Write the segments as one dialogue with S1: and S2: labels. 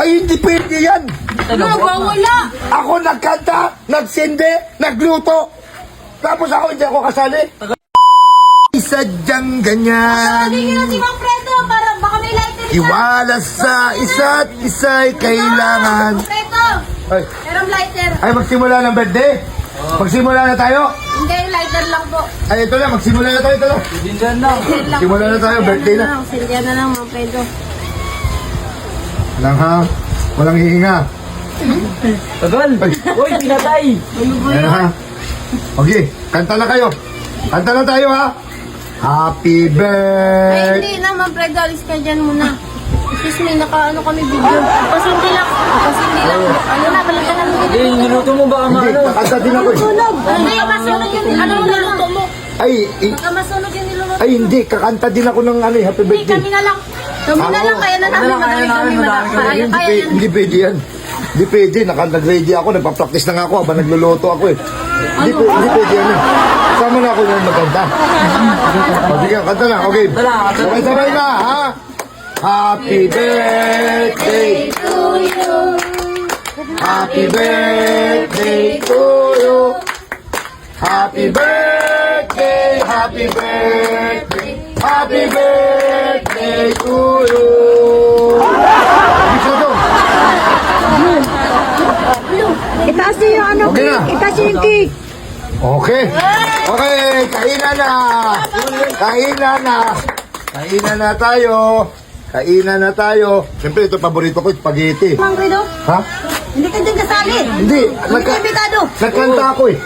S1: Ay, hindi pwede yan.
S2: Wala.
S1: Ako nagkanta, nagsindi, nagluto. Tapos ako hindi ako kasali. Sadyang ganyan.
S2: Sabihin na si Mang Fredo para baka may lighter siya.
S1: Iwalas sa isa't isa'y kailangan.
S2: Fredo,
S1: Ay,
S2: merong lighter.
S1: ay magsimula ng birthday. Magsimula na tayo.
S2: Hindi, lighter lang po.
S1: Ay, ito na, magsimula na tayo. Ito na.
S2: Lighter lang.
S1: Simula na tayo, birthday na.
S2: Sindihan na lang, Mang Fredo.
S1: Walang ha, walang hihinga.
S3: Tagal! Uy, pinatay!
S1: Ayan ha. Okay, kanta na kayo. Kanta na tayo ha. Happy
S2: Ay,
S1: birthday.
S2: hindi na, Mang Fredo. Alis ka dyan muna. Excuse me, naka-ano kami video. Pasindi lang. Pasindi lang. Ano na, balikan na lang.
S3: Eh, niluto mo baka
S1: Hindi,
S3: maano?
S1: kakanta din ako eh.
S2: Hindi, masunog yung niluluto mo.
S1: Ay,
S2: Baka masunog yung niluluto
S1: ay hindi, kakanta din ako ng ano, happy
S2: Hindi,
S1: birthday.
S2: kami na lang. Kami na lang, kaya na namin. Madami kami. Kaya yan.
S1: Hindi pwede yan. Hindi pwede, nag-ready ako, nagpa-practice na nga ako habang nagluluto ako eh. Hindi pwede yan eh. Sama na ako yung magkanta. O sige, kanta na, okay. Sabay-sabay na, ha? Happy birthday
S2: To you.
S1: Happy birthday to you. Happy birthday, happy birthday, happy birthday to you. Bisa to.
S4: Itaas niyo yung ano,
S1: Okay na.
S4: itaas niyo yung cake.
S1: Okay. Okay, kainan na. Kainan na. Kainan na tayo. Kainan na tayo. Siyempre, ito paborito ko, spaghetti.
S4: Mang Fredo,
S1: Ha?
S4: hindi ka din kasali.
S1: Hindi.
S4: Hindi ka imbitado.
S1: Nagkanta ako eh.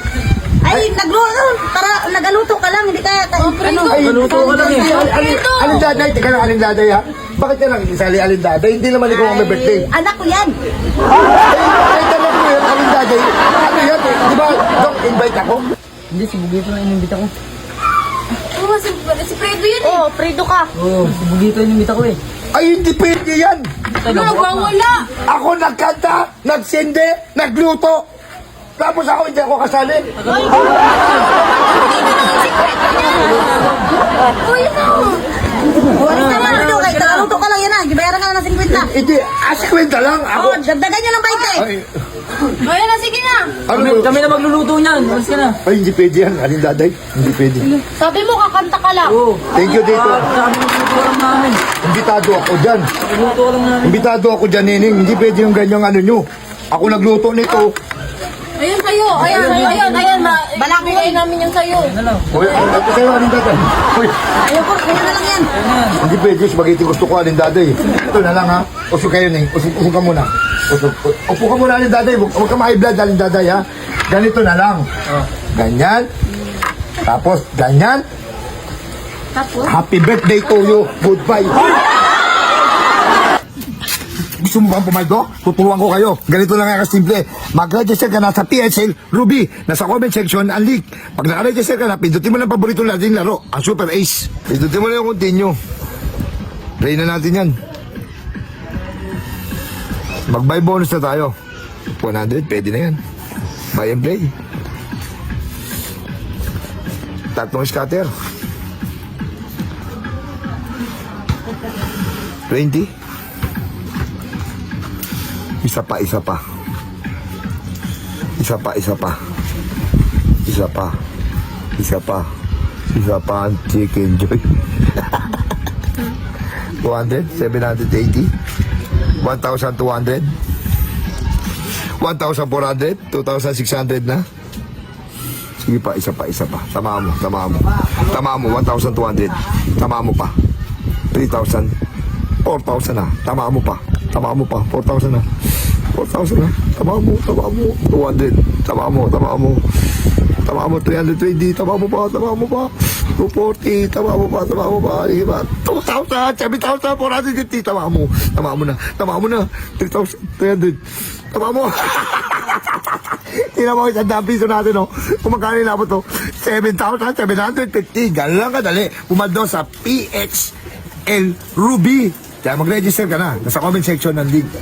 S4: Ay, nagluto, para nagaluto ka lang, hindi ka, ano,
S1: Ay,
S3: Naluto ka lang eh.
S1: Alin daday? Teka lang, alin daday ha? Bakit ka lang isali alin daday? Hindi naman ikaw ang may birthday.
S4: anak ko yan.
S1: Ay, tanong ko yun, alin daday? Ano yan? Di ba, Dok, invite ako?
S3: Hindi, si Bugito na inimbita ko.
S2: Oo, si Fredo yun eh.
S4: Oh, Fredo ka.
S3: Oo, si Bugito inimbita ko eh.
S1: Ay, hindi pwede yan.
S2: Wala.
S1: Ako nagkanta, nagsindi, nagluto. Tapos ako hindi ako kasali.
S2: Uy, no.
S4: Ano naman, Fredo, kay nagaluto ka lang yan ah. Gibayaran ka na ng 50.
S1: Hindi, askwenta lang. Ako,
S4: Oh, dagdagan niyo ng 20.
S1: ay,
S2: Ayan na, sige na.
S1: ano
S3: Kami,
S1: ba?
S3: kami na magluluto niyan. Alas ka na.
S1: Ay, hindi pwede yan, alin daday? Hindi pwede.
S2: Sabi mo, kakanta ka lang.
S3: Oo.
S1: Thank you, dito.
S3: Sabi mo, luto lang namin.
S1: Imbitado ako dyan.
S3: Luto lang namin.
S1: Imbitado ako dyan, Nining. Hindi pwede yung ganyang ano nyo. Ako nagluto nito.
S2: Ayun sa'yo. Ayan. Balakbigay namin yung sa'yo.
S3: Ano lang?
S1: Uy, ito sa'yo, alin daday? Uy,
S4: Ayoko, kaya na lang yan.
S1: hindi pwede, spaghetti gusto ko, alin daday. Ito na lang ha. Usok kayo, Ning. Usok ka muna. Upo ka muna, alin daday. Huwag ka ma-high blood, alin daday ha. Ganito na lang. Ganyan. Tapos, ganyan.
S2: Tapos?
S1: Happy birthday to you. Goodbye. Gusto mo bang pumaldo? Tuturuan ko kayo. Ganito lang nga kasimple. Mag-register ka na sa PSL Ruby. Nasa comment section ang link. Pag naka-register ka na, pindutin mo ng paborito nating laro, ang Super Ace. Pindutin mo na yung continue. Play na natin yan. Mag-buy bonus na tayo. 100, pwede na yan. Buy and play. Tatlong scatter. 20. Isa pa. Isa pa. Ang chicken joy. 200, 780, 1,200, 1,400, 2,600 na. Sige pa, isa pa. Tama mo, 1,200. Tama mo pa. 3,000, 4,000 na. Tama mo pa, 4,000 na. 4,000 na. Tama mo. 200. Tama mo. 320. Tama mo pa. 240. Tama mo pa. 2,000. 7,450. Tama mo na. 3,300. Tama mo. Tingnan mo, isang daang piso natin, no? Kung magkano inabot to? 7,750. Ganun lang kadali. Pumaldo sa PXL Ruby. Kaya mag-register ka na. Nasa comment section ng link.